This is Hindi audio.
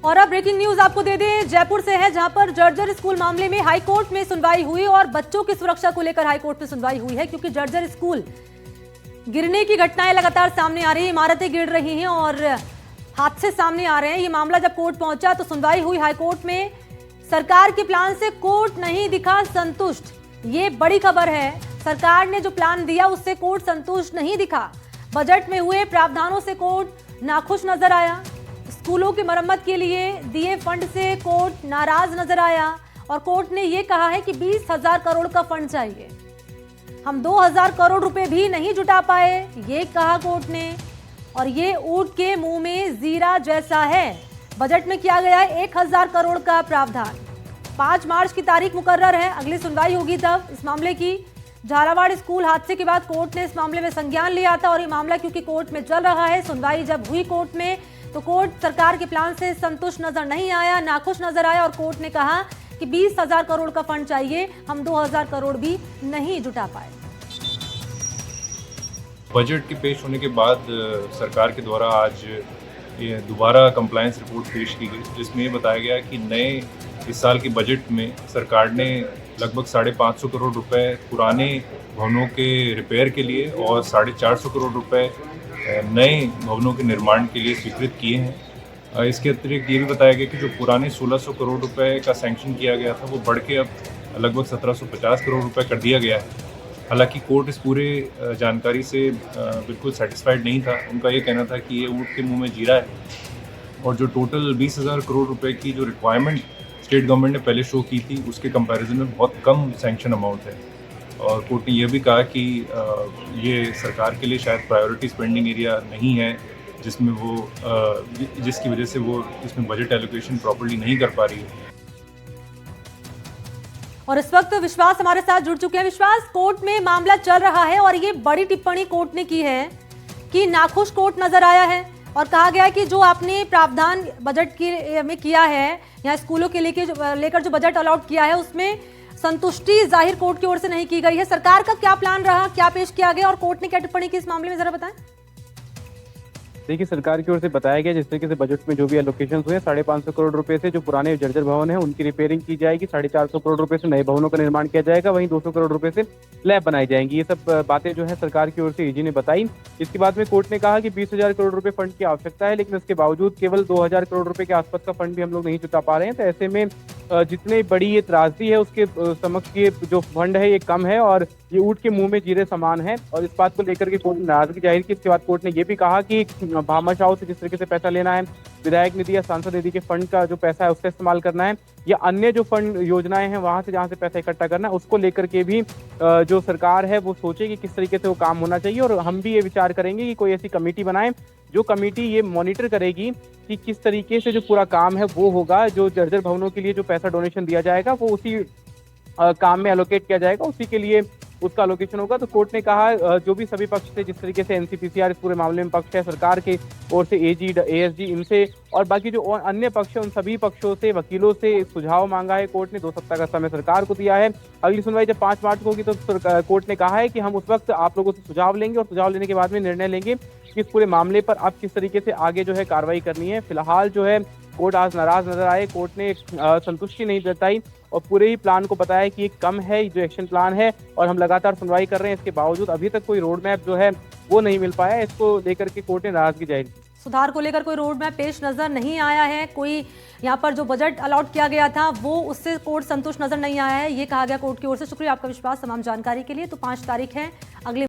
और अब ब्रेकिंग न्यूज आपको दे दें, जयपुर से है, जहां पर जर्जर स्कूल मामले में हाईकोर्ट में सुनवाई हुई और बच्चों की सुरक्षा को लेकर हाईकोर्ट में सुनवाई हुई है, क्योंकि जर्जर स्कूल गिरने की घटनाएं लगातार सामने आ रही है, इमारतें गिर रही हैं और हादसे सामने आ रहे हैं। ये मामला जब कोर्ट पहुंचा तो सुनवाई हुई हाईकोर्ट में। सरकार के प्लान से कोर्ट नहीं दिखा संतुष्ट, ये बड़ी खबर है। सरकार ने जो प्लान दिया उससे कोर्ट संतुष्ट नहीं दिखा। बजट में हुए प्रावधानों से कोर्ट नाखुश नजर आया। स्कूलों की मरम्मत के लिए दिए फंड से कोर्ट नाराज नजर आया और कोर्ट ने यह कहा है कि 20,000 करोड़ का फंड चाहिए। हम 2,000 करोड़ रुपए भी नहीं जुटा पाए, ये कहा कोर्ट ने। और ये ऊंट के मुंह में जीरा जैसा है। बजट में किया गया है 1,000 करोड़ का प्रावधान। 5 मार्च की तारीख मुकर्रर है, अगली सुनवाई होगी तब इस मामले की। झालावाड़ स्कूल हादसे के बाद कोर्ट ने इस मामले में संज्ञान लिया था और ये मामला क्योंकि कोर्ट में चल रहा है, सुनवाई जब हुई कोर्ट में तो कोर्ट सरकार के प्लान से संतुष्ट नजर नहीं आया, नाखुश नजर आया और कोर्ट ने कहा कि 20,000 करोड़ का फंड चाहिए, हम 2,000 करोड़ भी नहीं जुटा पाए। बजट के पेश होने के बाद सरकार के द्वारा आज ये दोबारा कंप्लायंस रिपोर्ट पेश की गई, जिसमें ये बताया गया कि नए इस साल के बजट में सरकार ने लगभग 550 करोड़ रुपए पुराने भवनों के रिपेयर के लिए और 450 करोड़ रुपए नए भवनों के निर्माण के लिए स्वीकृत किए हैं। इसके अतिरिक्त ये भी बताया गया कि जो पुराने 1,600 करोड़ रुपए का सैंक्शन किया गया था वो बढ़ के अब लगभग 1,750 करोड़ रुपए कर दिया गया है। हालांकि कोर्ट इस पूरे जानकारी से बिल्कुल सेटिस्फाइड नहीं था। उनका ये कहना था कि ये ऊँट के मुंह में जीरा है और जो टोटल 20,000 करोड़ रुपए की जो रिक्वायरमेंट स्टेट गवर्नमेंट ने पहले शो की थी उसके कंपैरिजन में बहुत कम सैंक्शन अमाउंट है। और कोर्ट ने यह भी कहा कि ये सरकार के लिए शायद प्रायोरिटी स्पेंडिंग एरिया नहीं है, जिसमें वो जिसकी वजह से वो इसमें बजट एलोकेशन प्रॉपर्ली नहीं कर पा रही है। और इस वक्त विश्वास हमारे साथ जुड़ चुके हैं। विश्वास, कोर्ट में मामला चल रहा है और ये बड़ी टिप्पणी कोर्ट ने की है कि नाखुश कोर्ट नजर आया है और कहा गया है कि जो आपने प्रावधान बजट के में किया है या स्कूलों के लेकर जो बजट अलॉट किया है उसमें संतुष्टि जाहिर कोर्ट की ओर से नहीं की गई है। सरकार का क्या प्लान रहा, क्या पेश किया गया और कोर्ट ने क्या टिप्पणी की इस मामले में, जरा बताएं। देखिए, सरकार की ओर से बताया गया जिस तरीके से बजट में जो भी एलोकेशन हुए 550 करोड़ रुपए से जो पुराने जर्जर भवन है उनकी रिपेयरिंग की जाएगी, 450 करोड़ रुपए से नए भवनों का निर्माण किया जाएगा, वहीं 200 करोड़ रुपए से लैब बनाई जाएंगी। ये सब बातें जो है सरकार की ओर से एजी ने बताई। इसके बाद में कोर्ट ने कहा कि 20,000 करोड़ रुपए फंड की आवश्यकता है, लेकिन इसके बावजूद केवल 2,000 करोड़ रुपए के आसपास का फंड भी हम लोग नहीं जुटा पा रहे हैं। तो ऐसे में जितनी बड़ी ये त्रासदी है उसके समक्ष ये जो फंड है ये कम है और ये ऊँट के मुंह में जीरे समान है। और इस बात को लेकर के कोर्ट ने नाराजगी जाहिर की। इसके बाद कोर्ट ने ये भी कहा कि भामाशाह से जिस तरीके से पैसा लेना है, विधायक निधि या सांसद निधि के फंड का जो पैसा है उसका इस्तेमाल करना है या अन्य जो फंड योजनाएं हैं वहां से जहां से पैसा इकट्ठा करना है, उसको लेकर के भी जो सरकार है वो सोचे कि किस तरीके से वो काम होना चाहिए। और हम भी ये विचार करेंगे कि कोई ऐसी कमेटी बनाएं जो कमेटी ये मॉनिटर करेगी कि किस तरीके से जो पूरा काम है वो होगा। जो जर्जर भवनों के लिए जो पैसा डोनेशन दिया जाएगा वो उसी काम में एलोकेट किया जाएगा, उसी के लिए उसका एलोकेशन होगा। तो कोर्ट ने कहा जो भी सभी पक्ष थे, जिस तरीके से एनसीपीसीआर इस पूरे मामले में पक्ष है, सरकार के ओर से एजी एएसजी इनसे और बाकी जो अन्य पक्ष है उन सभी पक्षों से, वकीलों से सुझाव मांगा है। कोर्ट ने 2 सप्ताह का समय सरकार को दिया है। अगली सुनवाई जब 5 मार्च को होगी तो कोर्ट ने कहा है कि हम उस वक्त आप लोगों से सुझाव लेंगे और सुझाव लेने के बाद में निर्णय लेंगे कि इस पूरे मामले पर अब किस तरीके से आगे जो है कार्रवाई करनी है। फिलहाल जो है कोर्ट आज नाराज नजर आए, कोर्ट ने संतुष्टि नहीं जताई और पूरे ही प्लान को बताया कि ये कम है, जो एक्शन प्लान है और हम लगातार सुनवाई कर रहे हैं। इसके बावजूद अभी तक कोई रोड मैप जो है वो नहीं मिल पाया। इसको लेकर के कोर्ट ने नाराजगी जाहिर की। सुधार को लेकर कोई रोड मैप पेश नजर नहीं आया है, कोई यहाँ पर जो बजट अलॉट किया गया था वो उससे कोर्ट संतुष्ट नजर नहीं आया है, ये कहा गया कोर्ट की ओर से। शुक्रिया आपका विश्वास तमाम जानकारी के लिए। तो 5 तारीख है, अगले